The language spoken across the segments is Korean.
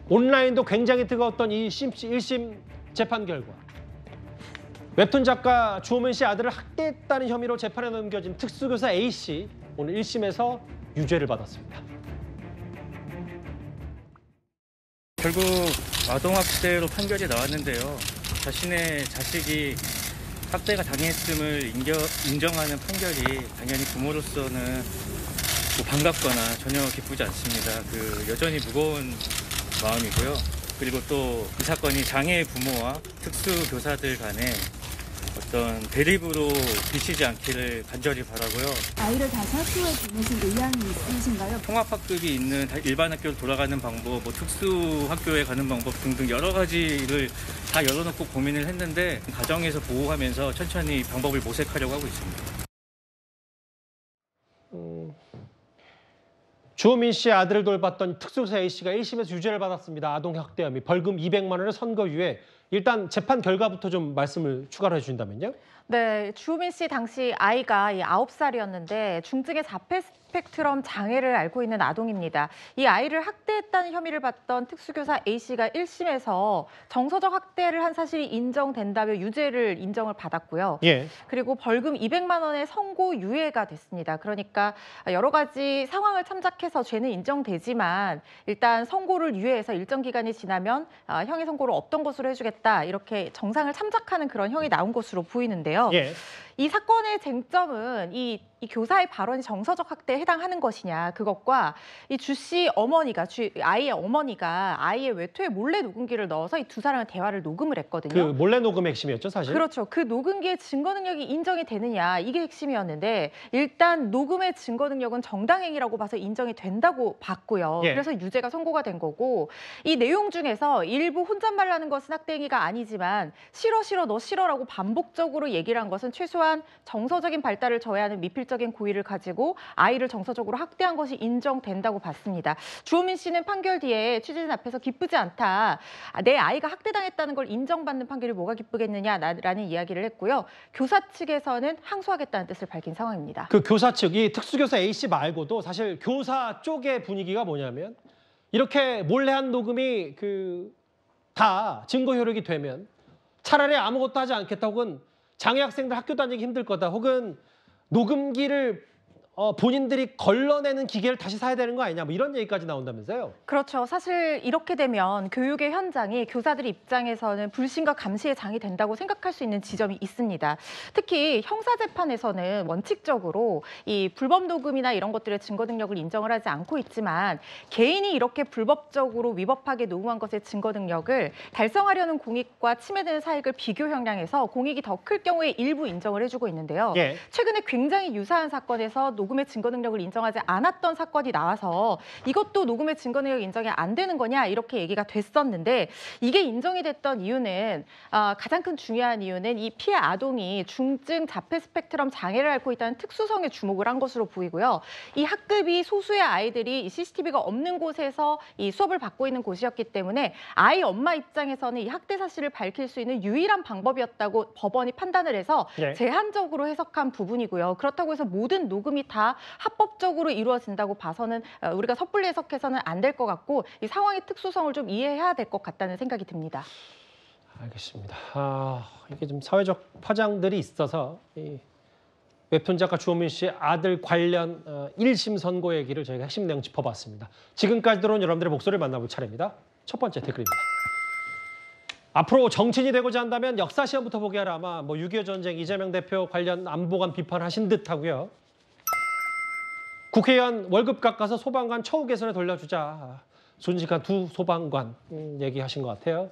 온라인도 굉장히 뜨거웠던 이 1심 재판 결과. 웹툰 작가 주호민 씨 아들을 학대했다는 혐의로 재판에 넘겨진 특수교사 A씨, 오늘 1심에서 유죄를 받았습니다. 결국 아동학대로 판결이 나왔는데요. 자신의 자식이 학대가 당했음을 인정하는 판결이 당연히 부모로서는 반갑거나 전혀 기쁘지 않습니다. 여전히 무거운 마음이고요. 그리고 또 이 사건이 장애의 부모와 특수교사들 간에 어떤 대립으로 비치지 않기를 간절히 바라고요. 아이를 다시 학교에 보내실 의향이 있으신가요? 통합학급이 있는 일반 학교로 돌아가는 방법, 특수학교에 가는 방법 등등 여러 가지를 다 열어놓고 고민을 했는데 가정에서 보호하면서 천천히 방법을 모색하려고 하고 있습니다. 주호민 씨의 아들을 돌봤던 특수교사 A씨가 1심에서 유죄를 받았습니다. 아동학대 혐의, 벌금 200만 원의 선고유예. 일단 재판 결과부터 좀 말씀을 추가로 해주신다면요. 네, 주호민 씨 당시 아이가 9살이었는데 중증의 자폐 스펙트럼 장애를 앓고 있는 아동입니다. 이 아이를 학대했다는 혐의를 받던 특수교사 A씨가 1심에서 정서적 학대를 한 사실이 인정된다며 유죄를 인정을 받았고요. 예. 그리고 벌금 200만 원의 선고유예가 됐습니다. 그러니까 여러 가지 상황을 참작해서 죄는 인정되지만 일단 선고를 유예해서 일정 기간이 지나면 형의 선고를 없던 것으로 해주겠다, 이렇게 정상을 참작하는 그런 형이 나온 것으로 보이는데요. 예. 이 사건의 쟁점은 이 교사의 발언이 정서적 학대에 해당하는 것이냐, 그것과 이 주 씨 어머니가, 아이의 어머니가 아이의 외투에 몰래 녹음기를 넣어서 이 두 사람의 대화를 녹음을 했거든요. 그 몰래 녹음 핵심이었죠, 사실. 그렇죠. 그 녹음기의 증거 능력이 인정이 되느냐, 이게 핵심이었는데 일단 녹음의 증거 능력은 정당행위라고 봐서 인정이 된다고 봤고요. 예. 그래서 유죄가 선고가 된 거고, 이 내용 중에서 일부 혼잣말하는 것은 학대행위가 아니지만 싫어 싫어 너 싫어라고 반복적으로 얘기를 한 것은 최소한 정서적인 발달을 저해하는 미필적인 고의를 가지고 아이를 정서적으로 학대한 것이 인정된다고 봤습니다. 주호민 씨는 판결 뒤에 취재진 앞에서 기쁘지 않다, 내 아이가 학대당했다는 걸 인정받는 판결이 뭐가 기쁘겠느냐라는 이야기를 했고요. 교사 측에서는 항소하겠다는 뜻을 밝힌 상황입니다. 그 교사 측, 이 특수교사 A씨 말고도 사실 교사 쪽의 분위기가 뭐냐면 이렇게 몰래 한 녹음이 다 증거 효력이 되면 차라리 아무것도 하지 않겠다, 혹은 장애 학생들 학교 다니기 힘들 거다, 혹은 녹음기를 본인들이 걸러내는 기계를 다시 사야 되는 거 아니냐, 뭐 이런 얘기까지 나온다면서요. 그렇죠. 사실 이렇게 되면 교육의 현장이 교사들 입장에서는 불신과 감시의 장이 된다고 생각할 수 있는 지점이 있습니다. 특히 형사재판에서는 원칙적으로 이 불법 녹음이나 이런 것들의 증거 능력을 인정을 하지 않고 있지만 개인이 이렇게 불법적으로 위법하게 녹음한 것의 증거 능력을 달성하려는 공익과 침해되는 사익을 비교 형량해서 공익이 더 클 경우에 일부 인정을 해주고 있는데요. 예. 최근에 굉장히 유사한 사건에서 녹음의 증거 능력을 인정하지 않았던 사건이 나와서 이것도 녹음의 증거 능력이 인정이 안 되는 거냐, 이렇게 얘기가 됐었는데, 이게 인정이 됐던 이유는 가장 큰 중요한 이유는 이 피해 아동이 중증 자폐 스펙트럼 장애를 앓고 있다는 특수성에 주목을 한 것으로 보이고요. 이 학급이 소수의 아이들이 CCTV가 없는 곳에서 이 수업을 받고 있는 곳이었기 때문에 아이 엄마 입장에서는 이 학대 사실을 밝힐 수 있는 유일한 방법이었다고 법원이 판단을 해서 예. 제한적으로 해석한 부분이고요. 그렇다고 해서 모든 녹음이 다 합법적으로 이루어진다고 봐서는 우리가 섣불리 해석해서는 안 될 것 같고, 이 상황의 특수성을 좀 이해해야 될 것 같다는 생각이 듭니다. 알겠습니다. 이게 좀 사회적 파장들이 있어서 이 웹툰 작가 주호민 씨의 아들 관련 1심 선고 얘기를 저희가 핵심 내용 짚어봤습니다. 지금까지 들어온 여러분들의 목소리를 만나볼 차례입니다. 첫 번째 댓글입니다. 앞으로 정치인이 되고자 한다면 역사 시험부터 보게 하라. 아마 6.25 전쟁 이재명 대표 관련 안보관 비판하신 듯하고요. 국회의원 월급 깎아서 소방관 처우 개선에 돌려주자. 순직한 두 소방관 얘기하신 것 같아요.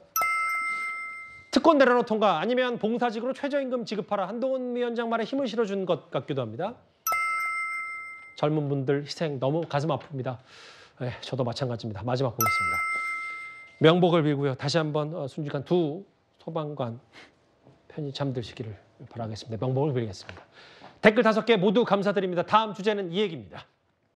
특권 내려놓 통과, 아니면 봉사직으로 최저임금 지급하라. 한동훈 위원장 말에 힘을 실어준 것 같기도 합니다. 젊은 분들 희생 너무 가슴 아픕니다. 네, 저도 마찬가지입니다. 마지막 보겠습니다. 명복을 빌고요. 다시 한번 순직한 두 소방관 편히 잠들시기를 바라겠습니다. 명복을 빌겠습니다. 댓글 5개 모두 감사드립니다. 다음 주제는 이 얘기입니다.